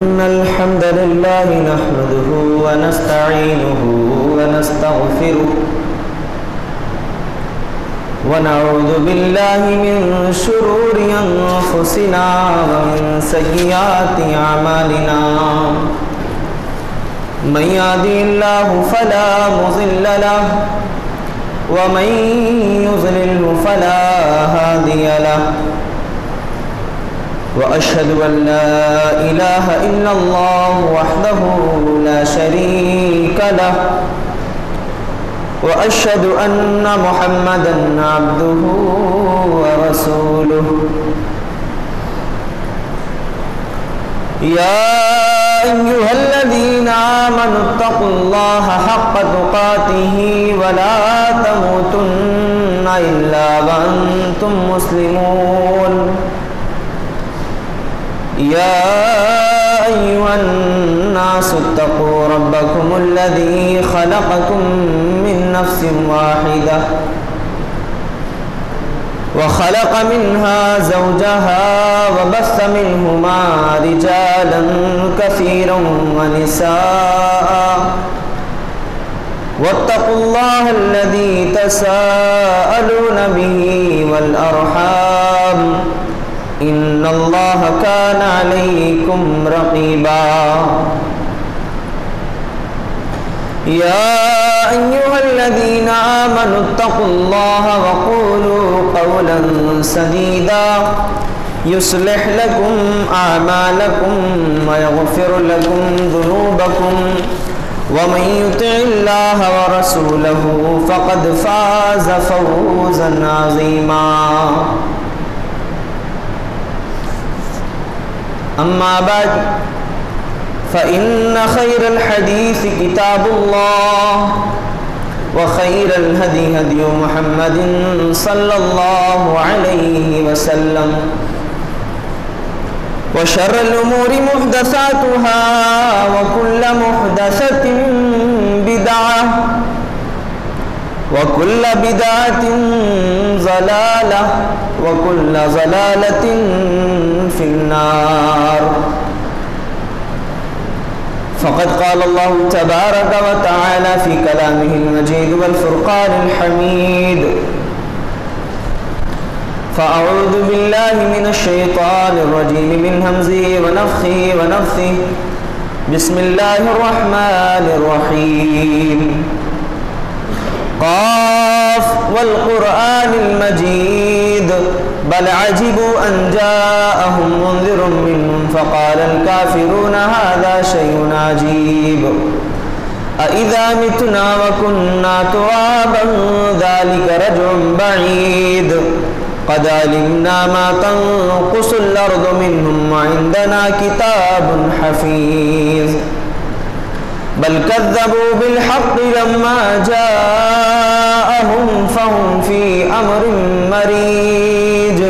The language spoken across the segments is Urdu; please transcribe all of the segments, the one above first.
إن الحمد لله نحمده ونستعينه ونستغفره ونعوذ بالله من شرور أنفسنا ومن سيئات أعمالنا من يهده الله فلا مضل له ومن يضلل فلا هادي له وأشهد أن لا إله إلا الله وحده لا شريك له وأشهد أن محمدًا عبده ورسوله يا أيها الذين آمنوا اتقوا الله حق تقاته ولا تموتن إلا وأنتم مسلمون يا أيها الناس اتقوا ربكم الذي خلقكم من نفس واحدة وخلق منها زوجها وبث منهما رجالا كثيرا ونساء واتقوا الله الذي تساءلون به والأرحام إن الله كان عليكم رقيبا يا أيها الذين آمنوا اتقوا الله وقولوا قولا سديدا يصلح لكم أعمالكم ويغفر لكم ذنوبكم ومن يطع الله ورسوله فقد فاز فوزا عظيما أما بعد فإن خير الحديث كتاب الله وخير الهدي هدي محمد صلى الله عليه وسلم وشر الأمور محدثاتها وكل محدثة بدعة وكل بدعة ضلالة وكل ضلالة في النار فقد قال الله تبارك وتعالى في كلامه المجيد والفرقان الحميد فأعوذ بالله من الشيطان الرجيم من همزه ونفخه ونفثه بسم الله الرحمن الرحيم قاف والقرآن المجيد بل عجبوا أن جاءهم منذر منهم فقال الكافرون هذا شيء عجيب أإذا متنا وكنا ترابا ذلك رجع بعيد قد علمنا ما تنقص الأرض منهم وعندنا كتاب حفيظ بل كذبوا بالحق لما جاءهم فهم في أمر مريج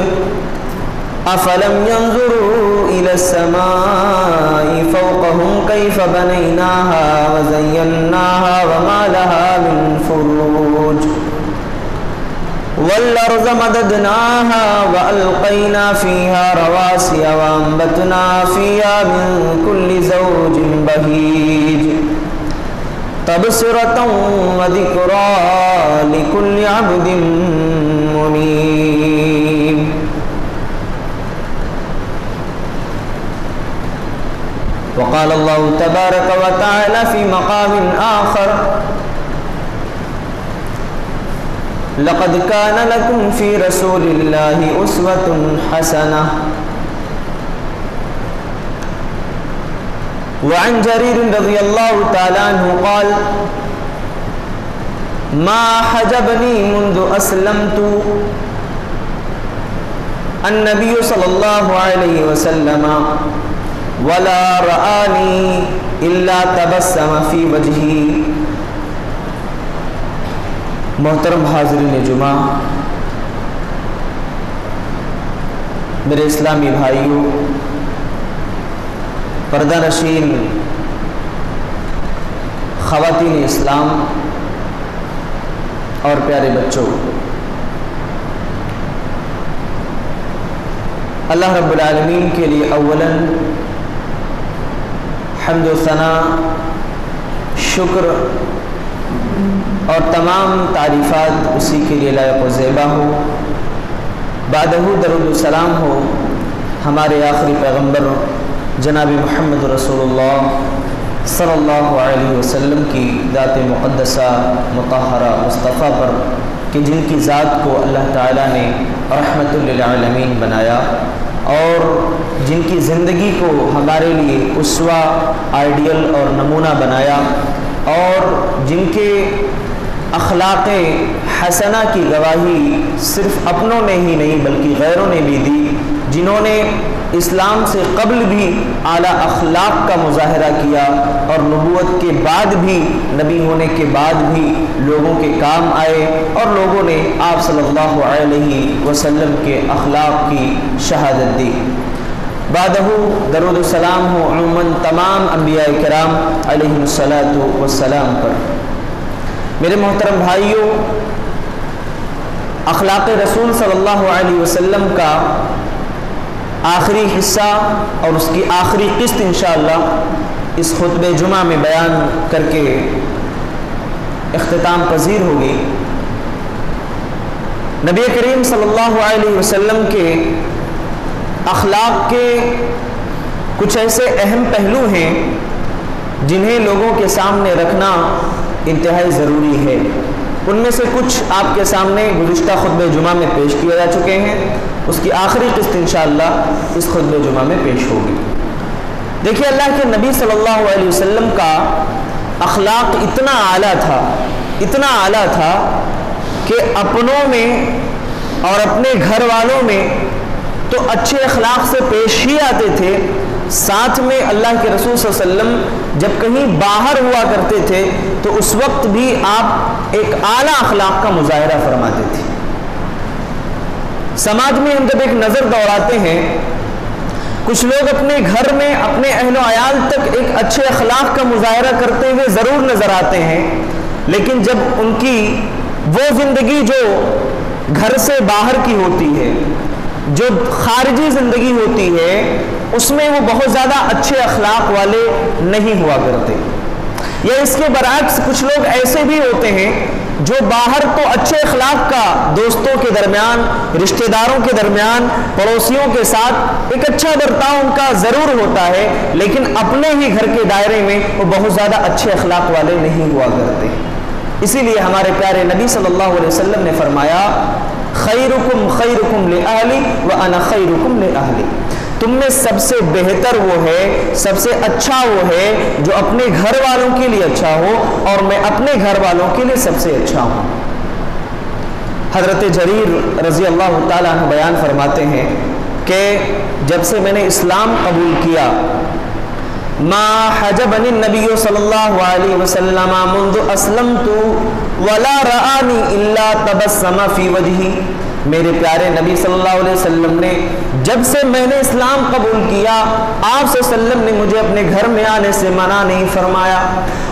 أفلم ينظروا إلى السماء فوقهم كيف بنيناها وزيناها وما لها من فروج والأرض مددناها وألقينا فيها رواسي وأنبتنا فيها من كل زوج بهيج تبصرة وذكرى لكل عبد منيب وقال الله تبارك وتعالى في مقام آخر لقد كان لكم في رسول الله أسوة حسنة وعن جرير رضي الله تعالى عنه قال ما حجبني منذ أسلمت النبي صلى الله عليه وسلم ولا رآني إلا تبسم في وجهي محترم حاضرین جمعہ، میرے اسلامی بھائیوں، پردہ نشین خواتین اسلام اور پیارے بچوں، اللہ رب العالمین کے لیے اولاً حمد و ثنا، شکر اور تمام تعریفات اسی کے لیے لائق و زیبا ہو۔ بعدہ درود و سلام ہو ہمارے آخری پیغمبر جناب محمد رسول اللہ صلی اللہ علیہ وسلم کی ذات مقدسہ مطہرہ مصطفیٰ پر کہ جن کی ذات کو اللہ تعالیٰ نے رحمت للعالمین بنایا اور جن کی زندگی کو ہمارے لیے اسوہ، آئیڈیل اور نمونہ بنایا، اور جن کے اخلاق حسنہ کی گواہی صرف اپنوں نے ہی نہیں بلکہ غیروں نے بھی دی، جنہوں نے اسلام سے قبل بھی اعلیٰ اخلاق کا مظاہرہ کیا اور نبوت کے بعد بھی، نبی ہونے کے بعد بھی لوگوں کے کام آئے اور لوگوں نے آپ صلی اللہ علیہ وسلم کے اخلاق کی شہادت دی۔ بعدہ درود و سلام ہو عموماً تمام انبیاء کرام علیہم الصلاۃ والسلام پر۔ میرے محترم بھائیوں، اخلاق رسول صلی اللہ علیہ وسلم کا آخری حصہ اور اس کی آخری قسط انشاءاللہ اس خطبہ جمعہ میں بیان کر کے اختتام پذیر ہوگی۔ نبی کریم صلی اللہ علیہ وسلم کے اخلاق کے کچھ ایسے اہم پہلو ہیں جنہیں لوگوں کے سامنے رکھنا انتہائی ضروری ہے۔ ان میں سے کچھ آپ کے سامنے گزشتہ خطبہ جمعہ میں پیش کیے جا چکے ہیں، اس کی آخری قسط انشاءاللہ اس خطبہ جمعہ میں پیش ہوگی۔ دیکھیے، اللہ کے نبی صلی اللہ علیہ وسلم کا اخلاق اتنا اعلیٰ تھا کہ اپنوں میں اور اپنے گھر والوں میں تو اچھے اخلاق سے پیش ہی آتے تھے، ساتھ میں اللہ کے رسول صلی اللہ علیہ وسلم جب کہیں باہر ہوا کرتے تھے تو اس وقت بھی آپ ایک اعلیٰ اخلاق کا مظاہرہ فرماتے تھے۔ سماج میں ہم جب ایک نظر دوڑاتے ہیں، کچھ لوگ اپنے گھر میں اپنے اہل و عیال تک ایک اچھے اخلاق کا مظاہرہ کرتے ہوئے ضرور نظر آتے ہیں، لیکن جب ان کی وہ زندگی جو گھر سے باہر کی ہوتی ہے، جو خارجی زندگی ہوتی ہے، اس میں وہ بہت زیادہ اچھے اخلاق والے نہیں ہوا کرتے۔ یا اس کے برعکس کچھ لوگ ایسے بھی ہوتے ہیں جو باہر تو اچھے اخلاق کا دوستوں کے درمیان، رشتہ داروں کے درمیان، پڑوسیوں کے ساتھ ایک اچھا برتاؤ ان کا ضرور ہوتا ہے، لیکن اپنے ہی گھر کے دائرے میں وہ بہت زیادہ اچھے اخلاق والے نہیں ہوا کرتے۔ اسی لیے ہمارے پیارے نبی صلی اللہ علیہ وسلم نے فرمایا، خیرکم خیرکم لأہلی وانا خیرکم لأہلی، تم میں سب سے بہتر وہ ہے، سب سے اچھا وہ ہے جو اپنے گھر والوں کے لیے اچھا ہو، اور میں اپنے گھر والوں کے لیے سب سے اچھا ہوں۔ حضرت جریر رضی اللہ تعالیٰ عنہ بیان فرماتے ہیں کہ جب سے میں نے اسلام قبول کیا، ما حجبنی النبی صلی اللہ علیہ وسلم منذ اسلمت ولا رآنی الا تبسم فی وجہی، میرے پیارے نبی صلی اللہ علیہ وسلم نے جب سے میں نے اسلام قبول کیا، آپ صلی اللہ علیہ وسلم نے مجھے اپنے گھر میں آنے سے منع نہیں فرمایا،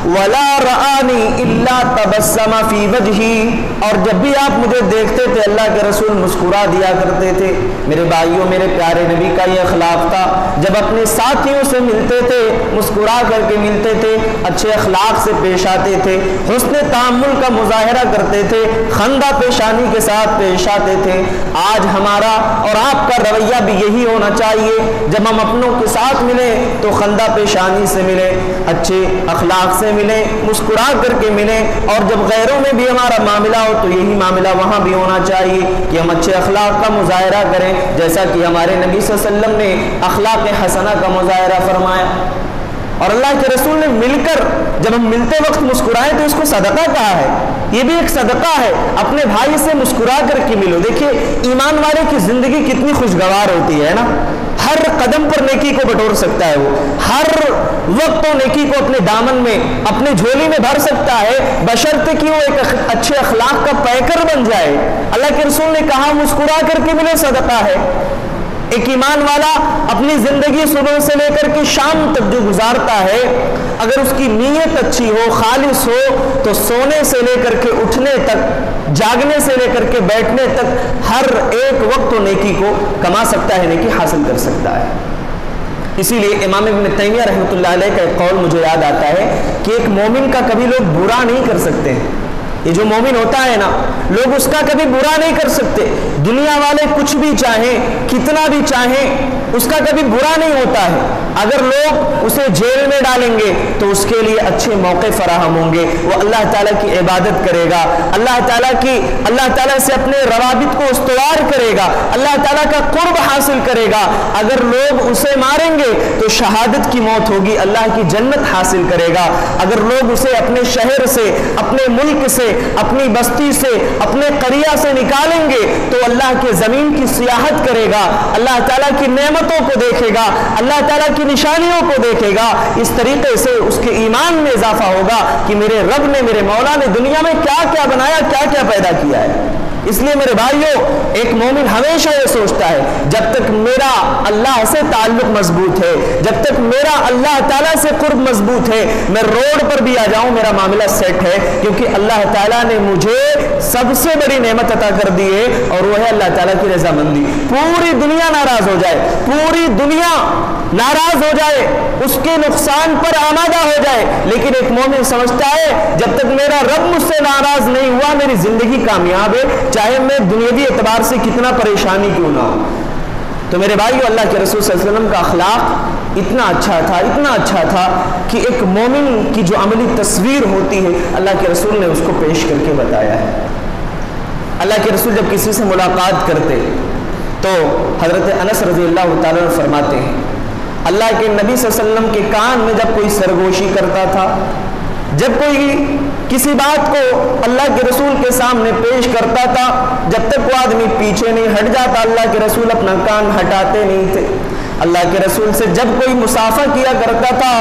ولا رآنی الا تبسم فی وجہی، اور جب بھی آپ مجھے دیکھتے تھے اللہ کے رسول مسکرا دیا کرتے تھے۔ میرے بھائیوں، میرے پیارے نبی کا یہ اخلاق تھا، جب اپنے ساتھیوں سے ملتے تھے مسکرا کر کے ملتے تھے، اچھے اخلاق سے پیش آتے تھے، حسن تعامل کا مظاہرہ کرتے تھے، خندہ پیشانی کے ساتھ پیش آتے تھے۔ آج ہمارا اور آپ کا رویہ بھی یہی ہونا چاہیے، جب ہم اپنوں کے ساتھ ملیں تو خندہ پیشانی سے ملیں، اچھے اخلاق سے ملیں، مسکرا کر کے ملیں، اور جب غیروں میں بھی ہمارا معاملہ ہو تو یہی معاملہ وہاں بھی ہونا چاہیے کہ ہم اچھے اخلاق کا مظاہرہ کریں، جیسا کہ ہمارے نبی صلی اللہ علیہ وسلم نے اخلاق حسنہ کا مظاہرہ فرمایا۔ اور اللہ کے رسول نے مل کر جب ہم ملتے وقت مسکرائے تو اس کو صدقہ کہا ہے، یہ بھی ایک صدقہ ہے، اپنے بھائی سے مسکرا کر کے ملو۔ دیکھیے ایمان والے کی زندگی کتنی خوشگوار ہوتی ہے نا، ہر قدم پر نیکی کو بٹور سکتا ہے، وہ ہر وقت وہ نیکی کو اپنے دامن میں، اپنے جھولی میں بھر سکتا ہے، بشرط کہ وہ ایک اچھے اخلاق کا پیکر بن جائے۔ اللہ کے رسول نے کہا مسکرا کر کے ملو، صدقہ ہے۔ ایک ایمان والا اپنی زندگی صبح سے لے کر کے شام تک جو گزارتا ہے، اگر اس کی نیت اچھی ہو، خالص ہو، تو سونے سے لے کر کے اٹھنے تک، جاگنے سے لے کر کے بیٹھنے تک ہر ایک وقت نیکی کو کما سکتا ہے، نیکی حاصل کر سکتا ہے۔ اسی لیے امام ابن تیمیہ رحمۃ اللہ علیہ کا ایک قول مجھے یاد آتا ہے کہ ایک مومن کا کبھی لوگ برا نہیں کر سکتے ہیں. یہ جو مومن ہوتا ہے نا، لوگ اس کا کبھی برا نہیں کر سکتے. دنیا والے کچھ بھی چاہیں، کتنا بھی چاہیں، اس کا کبھی برا نہیں ہوتا ہے. اگر لوگ اسے جیل میں ڈالیں گے تو اس کے لیے اچھے موقع فراہم ہوں گے. وہ اللہ تعالیٰ کی عبادت کرے گا، اللہ تعالیٰ سے اپنے روابط کو استوار کرے گا، اللہ تعالیٰ کا قرب حاصل کرے گا. اگر لوگ اسے ماریں گے تو شہادت کی موت ہوگی، اللہ کی جنت حاصل کرے گا. اگر لوگ اسے اپنے شہر سے، اپنے ملک سے، اپنی بستی سے، اپنے قریہ سے نکالیں گے تو اللہ کے زمین کی سیاحت کرے گا، اللہ تعالیٰ کی نعمتوں کو دیکھے گا، اللہ تعالیٰ کی نشانیوں کو دیکھے گا. اس طریقے سے اس کے ایمان میں اضافہ ہوگا کہ میرے رب نے، میرے مولا نے دنیا میں کیا کیا بنایا، کیا کیا پیدا کیا ہے. اس لیے میرے بھائیوں، ایک مومن ہمیشہ یہ سوچتا ہے جب تک میرا اللہ سے تعلق مضبوط ہے، جب تک میرا اللہ تعالیٰ سے قرب مضبوط ہے، میں روڈ پر بھی آ جاؤں میرا معاملہ سیٹ ہے، کیونکہ اللہ تعالیٰ نے مجھے سب سے بڑی نعمت عطا کر دی ہے اور وہ ہے اللہ تعالیٰ کی رضامندی. پوری دنیا ناراض ہو جائے، پوری دنیا ناراض ہو جائے، اس کے نقصان پر آمادہ ہو جائے، لیکن ایک مومن سمجھتا ہے جب تک میرا رب مجھ سے ناراض نہیں ہوا میری زندگی کامیاب ہے، چاہے میں دنیاوی اعتبار سے کتنا پریشانی کیوں نہ ہو. تو میرے بھائیو، اللہ کے رسول صلی اللہ علیہ وسلم کا اخلاق اتنا اچھا تھا، اتنا اچھا تھا کہ ایک مومن کی جو عملی تصویر ہوتی ہے اللہ کے رسول نے اس کو پیش کر کے بتایا ہے. اللہ کے رسول جب کسی سے ملاقات کرتے تو حضرت انس رضی اللہ تعالیٰ عنہ فرماتے ہیں اللہ کے نبی صلی اللہ علیہ وسلم کے کان میں جب کوئی سرگوشی کرتا تھا، جب کوئی کسی بات کو اللہ کے رسول کے سامنے پیش کرتا تھا، جب تک وہ آدمی پیچھے نہیں ہٹ جاتا اللہ کے رسول اپنا کان ہٹاتے نہیں تھے. اللہ کے رسول سے جب کوئی مسافہ کیا کرتا تھا،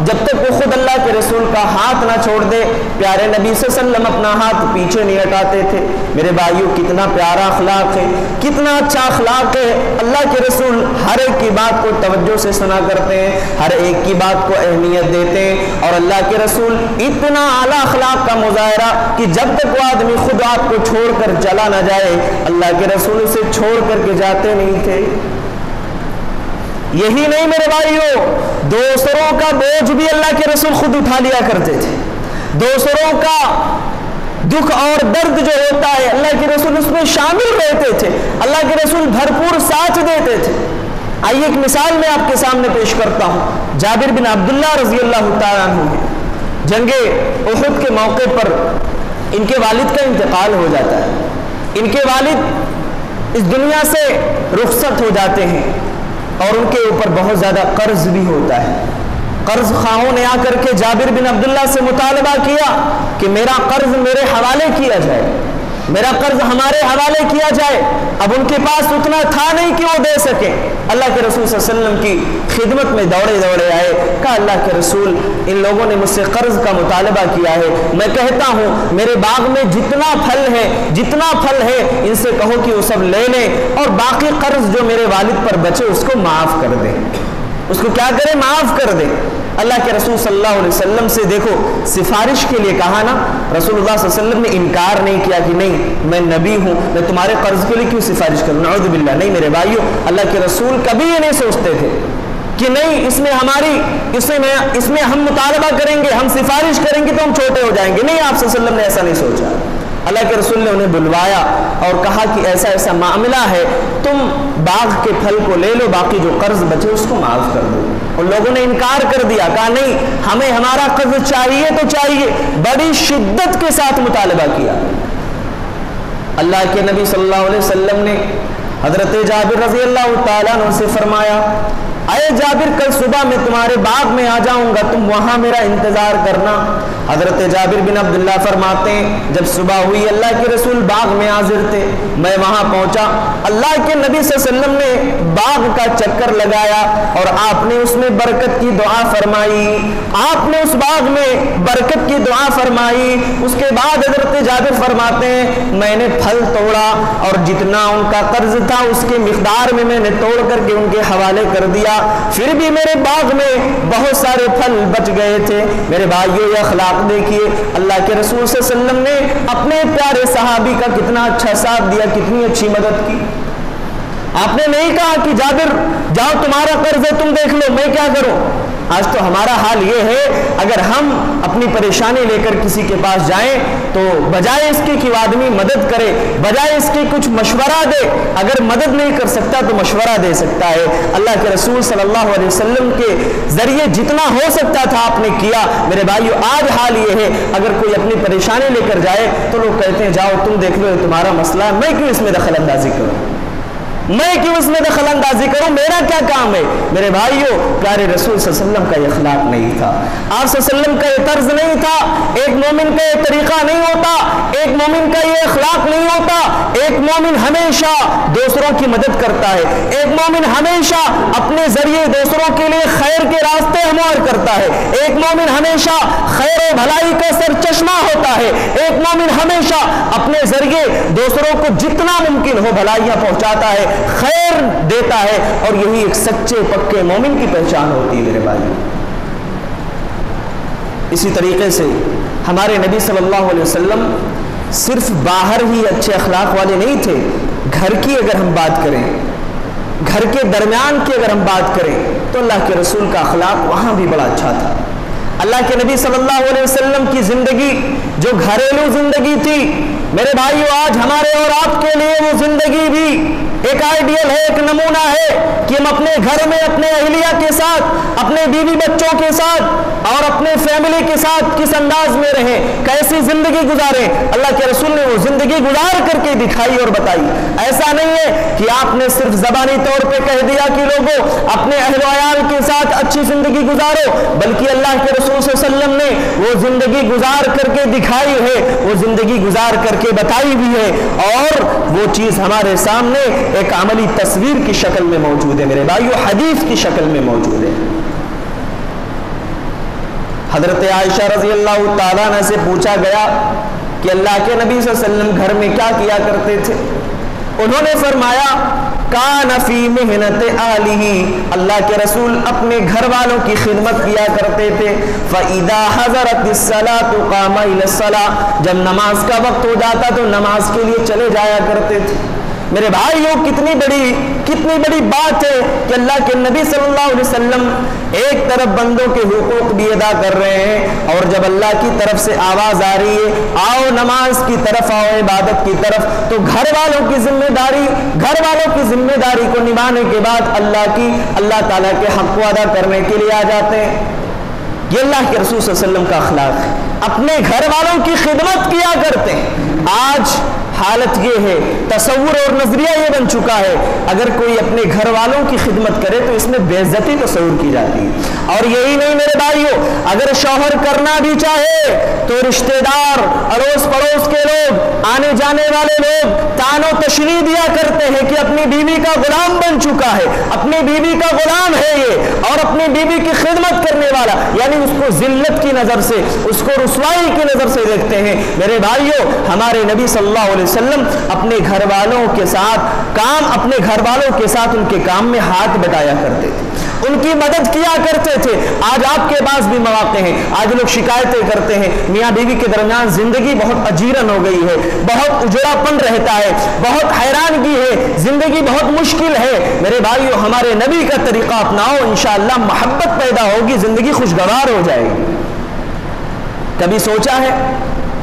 جب تک وہ خود اللہ کے رسول کا ہاتھ نہ چھوڑ دے پیارے نبی صلی اللہ علیہ وسلم اپنا ہاتھ پیچھے نہیں ہٹاتے تھے. میرے بھائیوں، کتنا پیارا اخلاق ہے، کتنا اچھا اخلاق ہے. اللہ کے رسول ہر ایک کی بات کو توجہ سے سنا کرتے ہیں، ہر ایک کی بات کو اہمیت دیتے ہیں، اور اللہ کے رسول اتنا اعلیٰ اخلاق کا مظاہرہ کہ جب تک وہ آدمی خود آپ کو چھوڑ کر چلا نہ جائے اللہ کے رسول اسے چھوڑ کر کے جاتے نہیں تھے. یہی نہیں میرے بھائیوں، دوسروں کا بوجھ بھی اللہ کے رسول خود اٹھا لیا کرتے تھے. دوسروں کا دکھ اور درد جو ہوتا ہے اللہ کے رسول اس میں شامل رہتے تھے، اللہ کے رسول بھرپور ساتھ دیتے تھے. آئیے ایک مثال میں آپ کے سامنے پیش کرتا ہوں. جابر بن عبداللہ رضی اللہ تعالیٰ عنہ جنگ احد کے موقع پر ان کے والد کا انتقال ہو جاتا ہے. ان کے والد اس دنیا سے رخصت ہو جاتے ہیں اور ان کے اوپر بہت زیادہ قرض بھی ہوتا ہے. قرض خواہوں نے آ کر کے جابر بن عبداللہ سے مطالبہ کیا کہ میرا قرض میرے حوالے کیا جائے، میرا قرض ہمارے حوالے کیا جائے. اب ان کے پاس اتنا تھا نہیں کہ وہ دے سکیں. اللہ کے رسول صلی اللہ علیہ وسلم کی خدمت میں دوڑے دوڑے آئے، کہا اللہ کے رسول ان لوگوں نے مجھ سے قرض کا مطالبہ کیا ہے، میں کہتا ہوں میرے باغ میں جتنا پھل ہے ان سے کہو کہ وہ سب لے لیں اور باقی قرض جو میرے والد پر بچے اس کو معاف کر دیں. اس کو کیا کرے؟ معاف کر دیں. اللہ کے رسول صلی اللہ علیہ وسلم سے دیکھو سفارش کے لیے کہا نا، رسول اللہ صلی اللہ علیہ وسلم نے انکار نہیں کیا کہ نہیں میں نبی ہوں، میں تمہارے قرض کے لیے کیوں سفارش کروں، نعوذ باللہ. نہیں میرے بھائیوں، اللہ کے رسول کبھی یہ نہیں سوچتے تھے کہ نہیں اس میں ہم مطالبہ کریں گے، ہم سفارش کریں گے تو ہم چھوٹے ہو جائیں گے. نہیں، آپ صلی اللہ علیہ وسلم نے ایسا نہیں سوچا. اللہ کے رسول نے انہیں بلوایا اور کہا کہ ایسا ایسا معاملہ ہے، تم باغ کے پھل کو لے لو، باقی جو قرض بچے اس کو معاف کر دو. ان لوگوں نے انکار کر دیا، کہا نہیں ہمیں ہمارا قرض چاہیے تو چاہیے. بڑی شدت کے ساتھ مطالبہ کیا. اللہ کے نبی صلی اللہ علیہ وسلم نے حضرت جابر رضی اللہ تعالیٰ عنہ سے فرمایا اے جابر کل صبح میں تمہارے باغ میں آ جاؤں گا، تم وہاں میرا انتظار کرنا. حضرت جابر بن عبداللہ فرماتے ہیں جب صبح ہوئی اللہ کے رسول باغ میں حاضر تھے، میں وہاں پہنچا. اللہ کے نبی صلی اللہ علیہ وسلم نے باغ کا چکر لگایا اور آپ نے اس میں برکت کی دعا فرمائی. آپ نے اس باغ میں برکت کی دعا فرمائی. اس کے بعد حضرت جابر فرماتے ہیں میں نے پھل توڑا اور جتنا ان کا قرض تھا اس کے مقدار میں نے توڑ کر کے ان کے حوالے کر دیا. پھر بھی میرے باغ میں بہت سارے پھل بچ گئے تھے. میرے بھائیوں یہ اخلاق دیکھیے، اللہ کے رسول صلی اللہ علیہ وسلم نے اپنے پیارے صحابی کا کتنا اچھا ساتھ دیا، کتنی اچھی مدد کی. آپ نے نہیں کہا کہ جابر جاؤ تمہارا قرض ہے تم دیکھ لو میں کیا کروں۔ آج تو ہمارا حال یہ ہے، اگر ہم اپنی پریشانی لے کر کسی کے پاس جائیں تو بجائے اس کے کہ وہ آدمی مدد کرے، بجائے اس کے کچھ مشورہ دے، اگر مدد نہیں کر سکتا تو مشورہ دے سکتا ہے۔ اللہ کے رسول صلی اللہ علیہ وسلم کے ذریعے جتنا ہو سکتا تھا آپ نے کیا۔ میرے بھائیو آج حال یہ ہے، اگر کوئی اپنی پریشانی لے کر جائے تو لوگ کہتے ہیں جاؤ تم دیکھ لو تمہارا مسئلہ ہے، میں کیوں اس میں دخل اندازی کروں، میں کیوں اس میں دخل اندازی کروں، میرا کیا کام ہے۔ میرے بھائیوں پیارے رسول صلی اللہ علیہ وسلم کا یہ اخلاق نہیں تھا، آپ صلی اللہ علیہ وسلم کا یہ طرز نہیں تھا، ایک مومن کا یہ طریقہ نہیں ہوتا، ایک مومن کا یہ اخلاق نہیں ہوتا۔ ایک مومن ہمیشہ دوسروں کی مدد کرتا ہے، ایک مومن ہمیشہ اپنے ذریعے دوسروں کے لیے خیر کے راستے ہموار کرتا ہے، ایک مومن ہمیشہ خیر و بھلائی کا سرچشمہ ہوتا ہے، ایک مومن ہمیشہ اپنے ذریعے دوسروں کو جتنا ممکن ہو بھلائیاں پہنچاتا ہے، خیر دیتا ہے، اور یہی ایک سچے پکے مومن کی پہچان ہوتی ہے میرے بھائی۔ اسی طریقے سے ہمارے نبی صلی اللہ علیہ وسلم صرف باہر ہی اچھے اخلاق والے نہیں تھے، گھر کی اگر ہم بات کریں، گھر کے درمیان کی اگر ہم بات کریں تو اللہ کے رسول کا اخلاق وہاں بھی بڑا اچھا تھا۔ اللہ کے نبی صلی اللہ علیہ وسلم کی زندگی جو گھریلو زندگی تھی میرے بھائیو، آج ہمارے اور آپ کے لیے وہ زندگی بھی ایک آئیڈیل ہے، ایک نمونہ ہے کہ ہم اپنے گھر میں اپنے اہلیہ کے ساتھ، اپنے بیوی بچوں کے ساتھ اور اپنے فیملی کے ساتھ کس انداز میں رہیں، کیسی زندگی گزاریں۔ اللہ کے رسول نے وہ زندگی گزار کر کے دکھائی اور بتائی۔ ایسا نہیں ہے کہ آپ نے صرف زبانی طور پہ کہہ دیا کہ لوگوں اپنے اہل و عیال کے ساتھ اچھی زندگی گزارو، بلکہ اللہ کے رسول صلی اللہ علیہ وسلم نے وہ زندگی گزار کر کے دکھائی ہے، وہ زندگی گزار کر کے بتائی بھی ہے، اور وہ چیز ہمارے سامنے ایک عملی تصویر کی شکل میں موجود ہے میرے بھائیو، حدیث کی شکل میں موجود ہے۔ حضرت عائشہ رضی اللہ تعالیٰ عنہ سے پوچھا گیا کہ اللہ کے نبی صلی اللہ علیہ وسلم گھر میں کیا کیا کرتے تھے؟ انہوں نے فرمایا کان فی محنت آلہ، اللہ کے رسول اپنے گھر والوں کی خدمت کیا کرتے تھے۔ فَإِذَا حَضَرَتِ الصَّلَاةُ قَامَ إِلَى الصَّلَاةِ، جب نماز کا وقت ہو جاتا تو نماز کے لیے چلے جایا کرتے تھے۔ میرے بھائیوں کتنی بڑی بات ہے کہ اللہ کے نبی صلی اللہ علیہ وسلم ایک طرف بندوں کے حقوق بھی ادا کر رہے ہیں، اور جب اللہ کی طرف سے آواز آ رہی ہے آؤ نماز کی طرف، آؤ عبادت کی طرف، تو گھر والوں کی ذمہ داری کو نبھانے کے بعد اللہ تعالیٰ کے حق کو ادا کرنے کے لیے آ جاتے ہیں۔ یہ اللہ کے رسول صلی اللہ علیہ وسلم کا اخلاق ہے، اپنے گھر والوں کی خدمت کیا کرتے ہیں۔ آج حالت یہ ہے، تصور اور نظریہ یہ بن چکا ہے، اگر کوئی اپنے گھر والوں کی خدمت کرے تو اس میں بے عزتی تصور کی جاتی ہے۔ اور یہی نہیں میرے بھائیو، اگر شوہر کرنا بھی چاہے تو رشتہ دار، اڑوس پڑوس کے لوگ، آنے جانے والے لوگ تان و تشریح دیا کرتے ہیں کہ اپنی بیوی کا غلام بن چکا ہے، اپنی بیوی کا غلام ہے یہ، اور اپنی بیوی کی خدمت کرنے والا، یعنی اس کو ذلت کی نظر سے، اس کو رسوائی کی نظر سے دیکھتے ہیں۔ میرے بھائیو ہمارے نبی صلی اللہ علیہ وسلم اپنے گھر والوں کے ساتھ ان کے کام میں ہاتھ بٹایا کرتے تھے، ان کی مدد کیا کرتے تھے۔ آج آپ کے پاس بھی مواقع ہیں، آج لوگ شکایتیں کرتے ہیں میاں بیوی کے درمیان زندگی بہت اجیرن ہو گئی ہے، بہت اجڑا پن رہتا ہے، بہت حیرانگی ہے، زندگی بہت مشکل ہے۔ میرے بھائیو ہمارے نبی کا طریقہ اپناؤ، انشاءاللہ محبت پیدا ہوگی، زندگی خوشگوار ہو جائے گی۔ کبھی سوچا ہے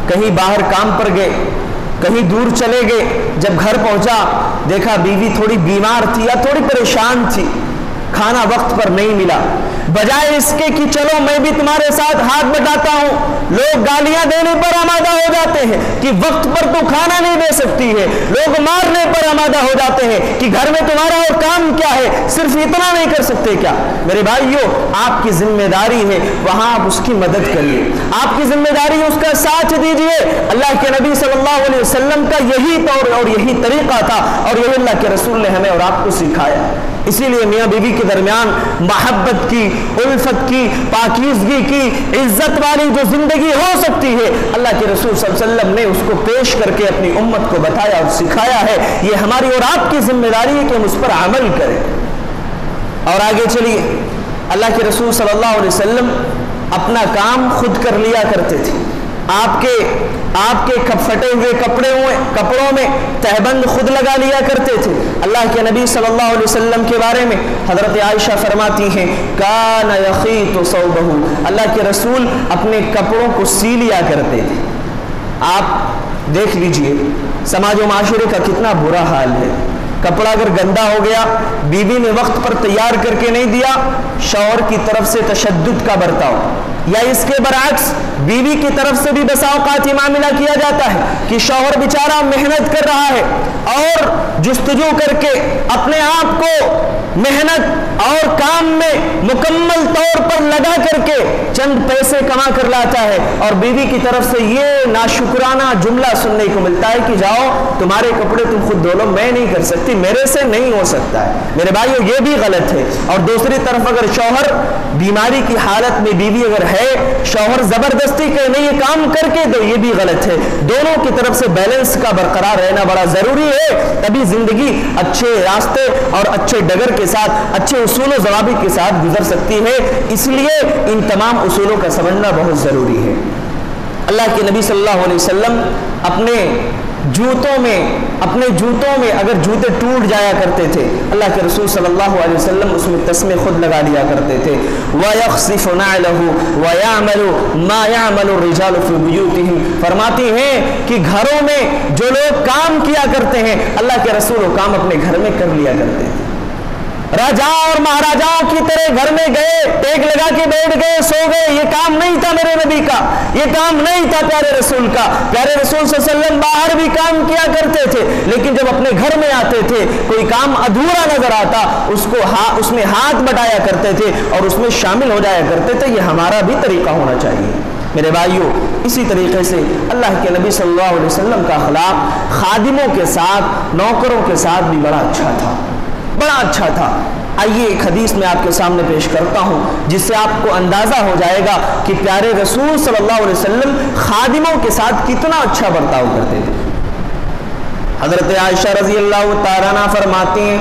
کہیں باہر کام پر گئے، کہیں دور چلے گئے، جب گھر پہنچا دیکھا بیوی تھوڑی بیمار تھی یا تھوڑی پریشان تھی، کھانا وقت پر نہیں ملا، بجائے اس کے کہ چلو میں بھی تمہارے ساتھ ہاتھ بٹاتا ہوں، لوگ گالیاں دینے پر آمادہ ہو جاتے ہیں کہ وقت پر تو کھانا نہیں دے سکتی ہے، لوگ مارنے پر آمادہ ہو جاتے ہیں کہ گھر میں تمہارا اور کام کیا ہے، صرف اتنا نہیں کر سکتے کیا؟ میرے بھائیو آپ کی ذمہ داری ہے وہاں آپ اس کی مدد کریے، آپ کی ذمہ داری ہے اس کا ساتھ دیجیے۔ اللہ کے نبی صلی اللہ علیہ وسلم کا یہی طور اور یہی طریقہ تھا، اور یہی اللہ کے رسول نے ہمیں اور آپ کو سکھایا۔ اسی لیے میاں بیوی کے درمیان محبت کی، الفت کی، پاکیزگی کی، عزت والی جو زندگی ہو سکتی ہے، اللہ کے رسول صلی اللہ علیہ وسلم نے اس کو پیش کر کے اپنی امت کو بتایا اور سکھایا ہے۔ یہ ہماری اور آپ کی ذمہ داری ہے کہ ہم اس پر عمل کریں۔ اور آگے چلیے، اللہ کے رسول صلی اللہ علیہ وسلم اپنا کام خود کر لیا کرتے تھے، آپ کے پھٹے ہوئے کپڑوں میں تہبند خود لگا لیا کرتے تھے۔ اللہ کے نبی صلی اللہ علیہ وسلم کے بارے میں حضرت عائشہ فرماتی ہیں کان یخیط ثوبہ، اللہ کے رسول اپنے کپڑوں کو سی لیا کرتے تھے۔ آپ دیکھ لیجئے سماج و معاشرے کا کتنا برا حال ہے۔ کپڑا اگر گندا ہو گیا، بیوی نے وقت پر تیار کر کے نہیں دیا، شوہر کی طرف سے تشدد کا برتاؤ، یا اس کے برعکس بیوی کی طرف سے بھی بسا اوقات یہ معاملہ کیا جاتا ہے کہ شوہر بیچارہ محنت کر رہا ہے اور جستجو کر کے اپنے آپ کو محنت اور کام میں مکمل طور پر لگا کر کے چند پیسے کما کر لاتا ہے، اور بیوی کی طرف سے یہ ناشکرانہ جملہ سننے کو ملتا ہے کہ جاؤ تمہارے کپڑے تم خود دھو لو، میں نہیں کر سکتی، میرے سے نہیں ہو سکتا ہے۔ میرے بھائیو یہ بھی غلط ہے۔ اور دوسری طرف اگر شوہر بیماری کی حالت میں بیوی اگر ہے، شوہر زبردستی کہ نہیں یہ کام کر کے دو، یہ بھی غلط ہے۔ دونوں کی طرف سے بیلنس کا برقرار رہنا بڑا ضروری ہے، تبھی زندگی اچھے راستے اور اچھے ڈگر کے ساتھ، اچھے اصول و ضوابط کے ساتھ گزر سکتی ہے۔ اس لیے ان تمام اصولوں کا سمجھنا بہت ضروری ہے۔ اللہ کے نبی صلی اللہ علیہ وسلم اپنے جوتوں میں اگر جوتے ٹوٹ جایا کرتے تھے، اللہ کے رسول صلی اللہ علیہ وسلم اس میں تسمے خود لگا لیا کرتے تھے۔ وَيَخْصِفُ نَعْلَهُ وَيَعْمَلُ مَا يَعْمَلُ الرِّجَالُ فِي بُيُوتِهِمْ، فرماتی ہیں کہ گھروں میں جو لوگ کام کیا کرتے ہیں، اللہ کے رسول وہ کام اپنے گھر میں کر لیا کرتے تھے۔ راجا اور مہاراجاؤں کی طرح گھر میں گئے، ٹیک لگا کے بیٹھ گئے، سو گئے، یہ کام نہیں تھا میرے نبی کا، یہ کام نہیں تھا پیارے رسول کا۔ پیارے رسول صلی اللہ علیہ وسلم باہر بھی کام کیا کرتے تھے، لیکن جب اپنے گھر میں آتے تھے کوئی کام ادھورا نظر آتا اس میں ہاتھ بٹایا کرتے تھے اور اس میں شامل ہو جایا کرتے تھے۔ یہ ہمارا بھی طریقہ ہونا چاہیے میرے بھائیوں۔ اسی طریقے سے اللہ کے نبی صلی اللہ علیہ وسلم کا اخلاق خادموں کے ساتھ، نوکروں کے ساتھ بھی بڑا اچھا تھا، بڑا اچھا تھا۔ آئیے ایک حدیث میں آپ کے سامنے پیش کرتا ہوں جس سے آپ کو اندازہ ہو جائے گا کہ پیارے رسول صلی اللہ علیہ وسلم خادموں کے ساتھ کتنا اچھا برتاؤ کرتے تھے۔ حضرت عائشہ رضی اللہ تعالیٰ عنہا فرماتی ہیں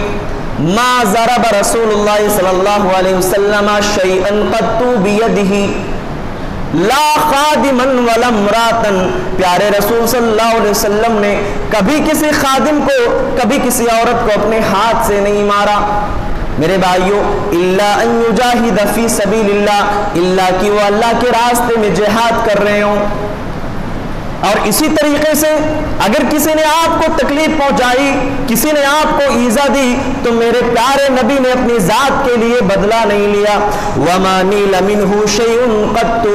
ما ضرب رسول اللہ صلی اللہ علیہ وسلم شیئا قط بیدہ لا خادما ولا امراتا، پیارے رسول صلی اللہ علیہ وسلم نے کبھی کسی خادم کو، کبھی کسی عورت کو اپنے ہاتھ سے نہیں مارا میرے بھائیوں، الا ان یجاہد فی سبیل اللہ، الا کہ وہ اللہ کے راستے میں جہاد کر رہے ہوں۔ اور اسی طریقے سے اگر کسی نے آپ کو تکلیف پہنچائی، کسی نے آپ کو ایذا دی، تو میرے پیارے نبی نے اپنی ذات کے لیے بدلہ نہیں لیا۔ وَمَا نِيلَ مِنْهُ شَيْءٌ قَطُّ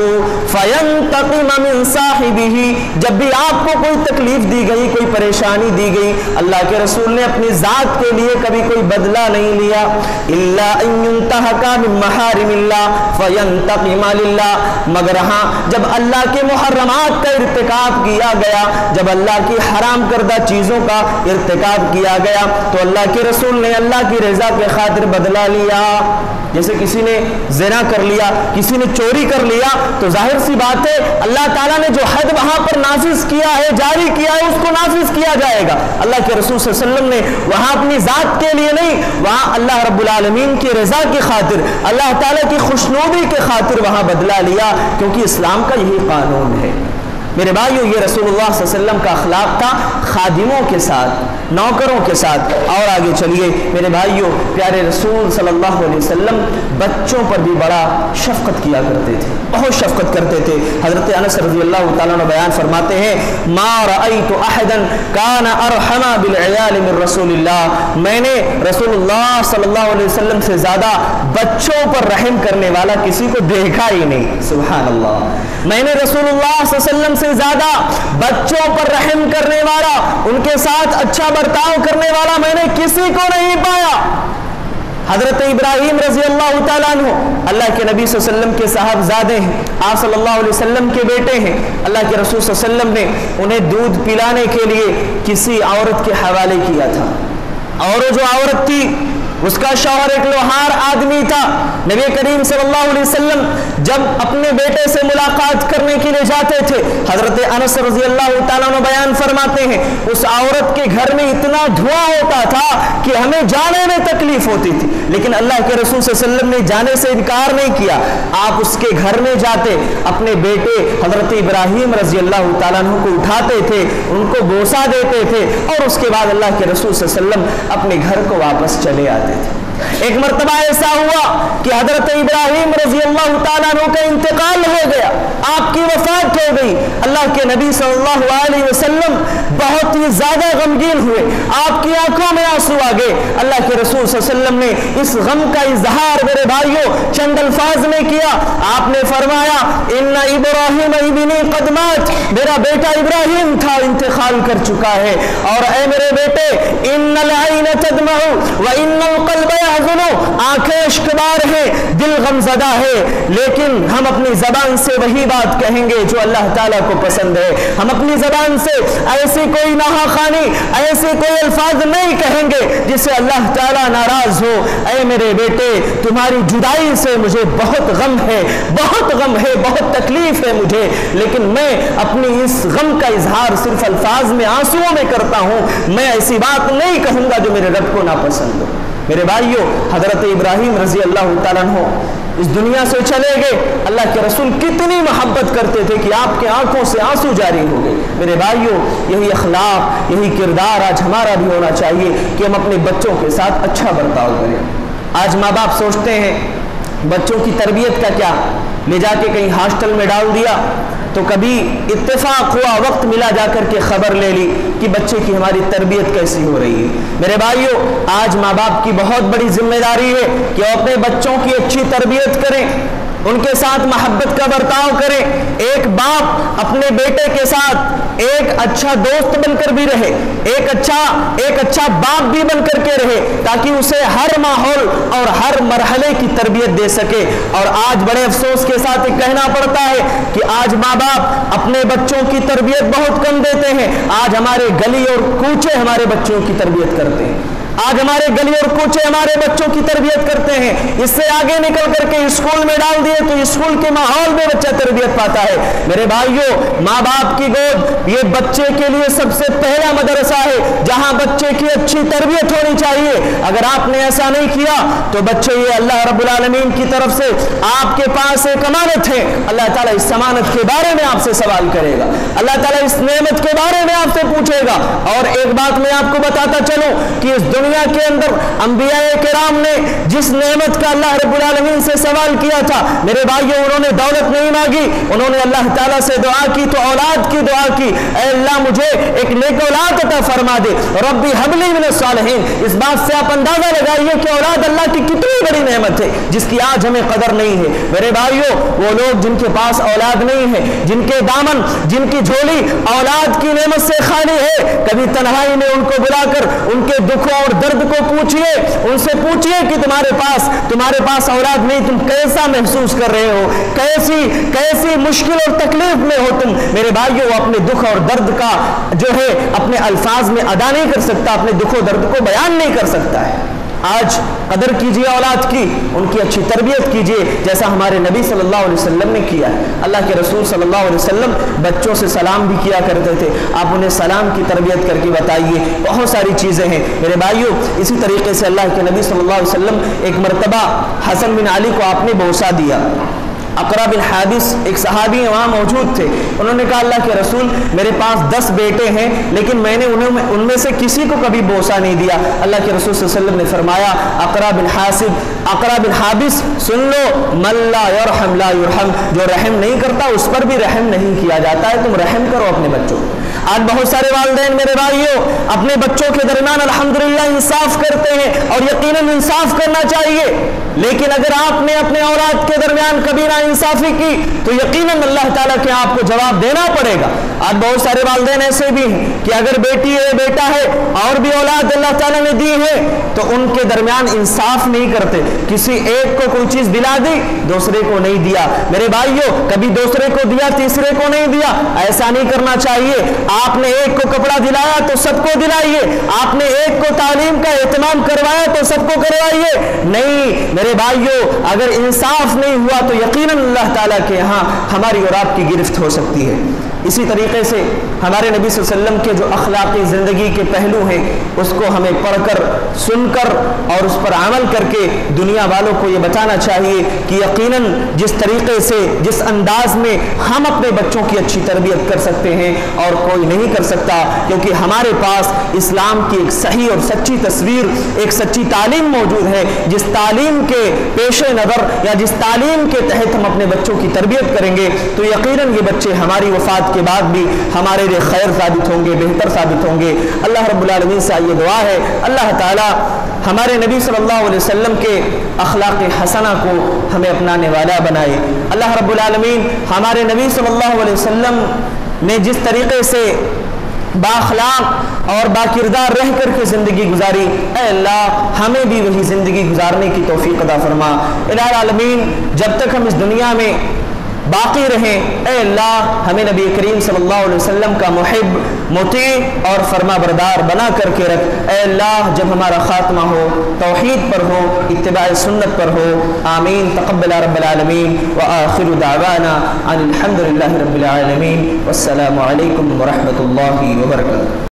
فَيَنْتَقِمَ مِنْ صَاحِبِهِ، جب بھی آپ کو کوئی تکلیف دی گئی، کوئی پریشانی دی گئی، اللہ کے رسول نے اپنی ذات کے لیے کبھی کوئی بدلہ نہیں لیا۔ إِلَّا أَن يُنْتَهَكَ مِن مَحَارِمِ اللَّهِ فَيَنْتَقِمَ لِلَّهِ، مگر ہاں جب اللہ کے محرمات کا ارتکاب کیا گیا، جب اللہ کی حرام کردہ چیزوں کا ارتکاب کیا گیا، تو اللہ کے رسول نے اللہ کی رضا کے خاطر بدلہ لیا۔ جیسے کسی نے زنا کر لیا، کسی نے چوری کر لیا، تو ظاہر سی بات ہے اللہ تعالیٰ نے جو حد وہاں پر نافذ کیا ہے، جاری کیا ہے، اس کو نافذ کیا جائے گا۔ اللہ کے رسول صلی اللہ علیہ وسلم نے وہاں اپنی ذات کے لیے نہیں، وہاں اللہ رب العالمین کی رضا کی خاطر، اللہ تعالیٰ کی خوشنودی کے خاطر وہاں بدلہ لیا، کیونکہ اسلام کا یہی قانون ہے۔ میرے بھائیو، یہ رسول اللہ صلی اللہ علیہ وسلم کا اخلاق تھا خادموں کے ساتھ، نوکروں کے ساتھ۔ اور آگے چلیے میرے بھائیو، پیارے رسول صلی اللہ علیہ وسلم بچوں پر بھی بڑا شفقت کیا کرتے تھے، بہت شفقت کرتے تھے۔ حضرت انس رضی اللہ تعالیٰ عنہ بیان فرماتے ہیں ما رأیت احدا کان ارحم بالعیال من رسول اللہ، میں نے رسول اللہ صلی اللہ علیہ وسلم سے زیادہ بچوں پر رحم کرنے والا کسی کو دیکھا ہی نہیں۔ سبحان اللہ، میں نے رسول اللہ صلی اللہ علیہ وسلم سے زیادہ بچوں پر رحم کرنے والا، ان کے ساتھ اچھا برتاؤ کرنے والا میں نے کسی کو نہیں پایا۔ حضرت ابراہیم رضی اللہ تعالیٰ عنہ اللہ کے نبی صلی اللہ علیہ وسلم کے صاحبزادے ہیں، آپ صلی اللہ علیہ وسلم کے بیٹے ہیں۔ اللہ کے رسول صلی اللہ علیہ وسلم نے انہیں دودھ پلانے کے لیے کسی عورت کے حوالے کیا تھا، اور جو عورت تھی اس کا شوہر ایک لوہار آدمی تھا۔ نبی کریم صلی اللہ علیہ وسلم جب اپنے بیٹے سے ملاقات کرنے کے لیے جاتے تھے، حضرت انس رضی اللہ تعالیٰ عنہ بیان فرماتے ہیں اس عورت کے گھر میں اتنا دھواں ہوتا تھا کہ ہمیں جانے میں تکلیف ہوتی تھی، لیکن اللہ کے رسول صلی اللہ علیہ وسلم نے جانے سے انکار نہیں کیا۔ آپ اس کے گھر میں جاتے، اپنے بیٹے حضرت ابراہیم رضی اللہ تعالیٰ عنہ کو اٹھاتے تھے، ان کو بوسہ دیتے تھے، اور اس کے بعد اللہ کے رسول صلی اللہ علیہ وسلم اپنے گھر کو واپس چلے آتے تھے۔ ایک مرتبہ ایسا ہوا کہ حضرت ابراہیم رضی اللہ تعالیٰ عنہ کا انتقال ہو گیا، آپ کی وفات ہو گئی۔ اللہ کے نبی صلی اللہ علیہ وسلم بہت ہی زیادہ غمگین ہوئے، آپ کی آنکھوں میں آنسو آ گئے۔ اللہ کے رسول صلی اللہ علیہ وسلم نے اس غم کا اظہار میرے بھائیوں چند الفاظ میں کیا۔ آپ نے فرمایا ان ابراہیم ابنی قد مات، میرا بیٹا ابراہیم تھا انتقال کر چکا ہے، اور اے میرے بیٹے ان العین تدمع وان القلب آنکھیں اشکبار ہیں، دل غمزدہ ہے، لیکن ہم اپنی زبان سے وہی بات کہیں گے جو اللہ تعالیٰ کو پسند ہے۔ ہم اپنی زبان سے ایسی کوئی ناحقانی، ایسے کوئی الفاظ نہیں کہیں گے جس سے اللہ تعالیٰ ناراض ہو۔ اے میرے بیٹے تمہاری جدائی سے مجھے بہت غم ہے، بہت غم ہے، بہت تکلیف ہے مجھے، لیکن میں اپنی اس غم کا اظہار صرف الفاظ میں، آنسوؤں میں کرتا ہوں، میں ایسی بات نہیں کہوں گا جو میرے رب کو ناپسند ہو۔ میرے بھائیوں حضرت ابراہیم رضی اللہ تعالیٰ عنہ اس دنیا سے چلے گئے، اللہ کے رسول کتنی محبت کرتے تھے کہ آپ کے آنکھوں سے آنسو جاری ہو گئے۔ میرے بھائیوں یہی اخلاق، یہی کردار آج ہمارا بھی ہونا چاہیے کہ ہم اپنے بچوں کے ساتھ اچھا برتاؤ کریں۔ آج ماں باپ سوچتے ہیں بچوں کی تربیت کا کیا، لے جا کے کہیں ہاسٹل میں ڈال دیا تو کبھی اتفاق ہوا، وقت ملا، جا کر کے خبر لے لی کہ بچے کی ہماری تربیت کیسی ہو رہی ہے۔ میرے بھائیوں آج ماں باپ کی بہت بڑی ذمہ داری ہے کہ وہ اپنے بچوں کی اچھی تربیت کریں، ان کے ساتھ محبت کا برتاؤ کریں۔ ایک باپ اپنے بیٹے کے ساتھ ایک اچھا دوست بن کر بھی رہے، ایک اچھا باپ بھی بن کر کے رہے، تاکہ اسے ہر ماحول اور ہر مرحلے کی تربیت دے سکے۔ اور آج بڑے افسوس کے ساتھ یہ کہنا پڑتا ہے کہ آج ماں باپ اپنے بچوں کی تربیت بہت کم دیتے ہیں۔ آج ہمارے گلی اور کوچے ہمارے بچوں کی تربیت کرتے ہیں، آج ہمارے گلی اور کوچے ہمارے بچوں کی تربیت کرتے ہیں۔ اس سے آگے نکل کر کے اسکول میں ڈال دیے تو اسکول کے ماحول میں بچہ تربیت پاتا ہے۔ میرے بھائیوں ماں باپ کی گود یہ بچے کے لیے سب سے پہلا مدرسہ ہے جہاں بچے کی اچھی تربیت ہونی چاہیے۔ اگر آپ نے ایسا نہیں کیا تو بچے یہ اللہ رب العالمین کی طرف سے آپ کے پاس ایک امانت ہے، اللہ تعالیٰ اس امانت کے بارے میں آپ سے سوال کرے گا، اللہ تعالیٰ اس نعمت کے بارے میں آپ سے پوچھے گا۔ اور ایک بات میں آپ کو بتاتا چلوں کہ اس دنیا کے اندر انبیاء کرام نے جس نعمت کا اللہ رب العالمین سے سوال کیا تھا، میرے بھائیوں انہوں نے دولت نہیں مانگی، انہوں نے اللہ تعالیٰ سے دعا کی تو اولاد کی دعا کی، اے اللہ مجھے ایک نیک اولاد عطا فرما دے، ربی حب لی من الصالحین۔ اس بات سے آپ اندازہ لگائیے کہ اولاد اللہ کی کتنی بڑی نعمت ہے جس کی آج ہمیں قدر نہیں ہے۔ میرے بھائیوں وہ لوگ جن کے پاس اولاد نہیں ہے، جن کے دامن، جن کی جھولی اولاد کی نعمت سے خالی ہے، کبھی تنہائی میں ان کو بلا کر ان کے دکھوں اور درد کو پوچھئے، ان سے پوچھئے کہ تمہارے پاس اولاد نہیں، تم کیسا محسوس کر رہے ہو، کیسی مشکل اور تکلیف میں ہو تم۔ میرے بھائیوں وہ اپنے دکھ اور درد کا جو ہے اپنے الفاظ میں ادا نہیں کر سکتا، اپنے دکھ و درد کو بیان نہیں کر سکتا ہے۔ آج قدر کیجئے اولاد کی، ان کی اچھی تربیت کیجئے جیسا ہمارے نبی صلی اللہ علیہ وسلم نے کیا ہے۔ اللہ کے رسول صلی اللہ علیہ وسلم بچوں سے سلام بھی کیا کرتے تھے، آپ انہیں سلام کی تربیت کر کے بتائیے، بہت ساری چیزیں ہیں میرے بھائیوں۔ اسی طریقے سے اللہ کے نبی صلی اللہ علیہ وسلم ایک مرتبہ حسن بن علی کو آپ نے بوسہ دیا۔ اقرا بن حابس ایک صحابی وہاں موجود تھے، انہوں نے کہا اللہ کے رسول میرے پاس 10 بیٹے ہیں لیکن میں نے ان میں سے کسی کو کبھی بوسہ نہیں دیا۔ اللہ کے رسول صلی اللہ علیہ وسلم نے فرمایا اقرا بن حابس سن لو، من لا یرحم لا یرحم، جو رحم نہیں کرتا اس پر بھی رحم نہیں کیا جاتا ہے، تم رحم کرو اپنے بچوں۔ آج بہت سارے والدین میرے بھائیوں اپنے بچوں کے درمیان الحمدللہ انصاف کرتے ہیں اور یقیناً انصاف کرنا چاہیے، لیکن اگر آپ نے اپنے اولاد کے درمیان کبھی نا انصافی کی تو یقیناً اللہ تعالیٰ کے آپ کو جواب دینا پڑے گا۔ آج بہت سارے والدین ایسے بھی ہیں کہ اگر بیٹی ہے بیٹا ہے اور بھی اولاد اللہ تعالیٰ نے دی ہے تو ان کے درمیان انصاف نہیں کرتے، کسی ایک کو کوئی چیز دلا دی دوسرے کو نہیں دیا۔ میرے بھائیوں کبھی دوسرے کو دیا تیسرے کو نہیں دیا، ایسا نہیں کرنا چاہیے۔ آپ نے ایک کو کپڑا دلایا تو سب کو دلائیے، آپ نے ایک کو تعلیم کا اہتمام کروایا تو سب کو کروائیے۔ نہیں میرے بھائیوں، اگر انصاف نہیں ہوا تو یقیناً اللہ تعالیٰ کے ہاں ہماری اور آپ کی گرفت ہو سکتی ہے۔ اسی طریقے سے ہمارے نبی صلی اللہ علیہ وسلم کے جو اخلاقی زندگی کے پہلو ہیں اس کو ہمیں پڑھ کر، سن کر اور اس پر عمل کر کے دنیا والوں کو یہ بتانا چاہیے کہ یقیناً جس طریقے سے، جس انداز میں ہم اپنے بچوں کی اچھی تربیت کر سکتے ہیں اور کوئی نہیں کر سکتا، کیونکہ ہمارے پاس اسلام کی ایک صحیح اور سچی تصویر، ایک سچی تعلیم موجود ہے، جس تعلیم کے پیش نظر یا جس تعلیم کے تحت ہم اپنے بچوں کی تربیت کریں گے تو یقیناً یہ بچے ہماری وفات کے بعد بھی ہمارے لیے خیر ثابت ہوں گے، بہتر ثابت ہوں گے۔ اللہ رب العالمین سے یہ دعا ہے اللہ تعالیٰ ہمارے نبی صلی اللہ علیہ وسلم کے اخلاق حسنہ کو ہمیں اپنانے والا بنائے۔ اللہ رب العالمین ہمارے نبی صلی اللہ علیہ وسلم نے جس طریقے سے بااخلاق اور باکردار رہ کر کے زندگی گزاری، اے اللہ ہمیں بھی وہی زندگی گزارنے کی توفیق عطا فرما۔ الہ العالمین جب تک ہم اس دنیا میں باقی رہیں، اے اللہ ہمیں نبی کریم صلی اللہ علیہ وسلم کا محب، مطیع اور فرما بردار بنا کر کے رکھ۔ اے اللہ جب ہمارا خاتمہ ہو توحید پر ہو، اتباع سنت پر ہو، آمین۔ تقبل رب العالمین وآخر دعوانا ان الحمد للہ رب العالمین، والسلام علیکم ورحمۃ اللہ وبرکاتہ۔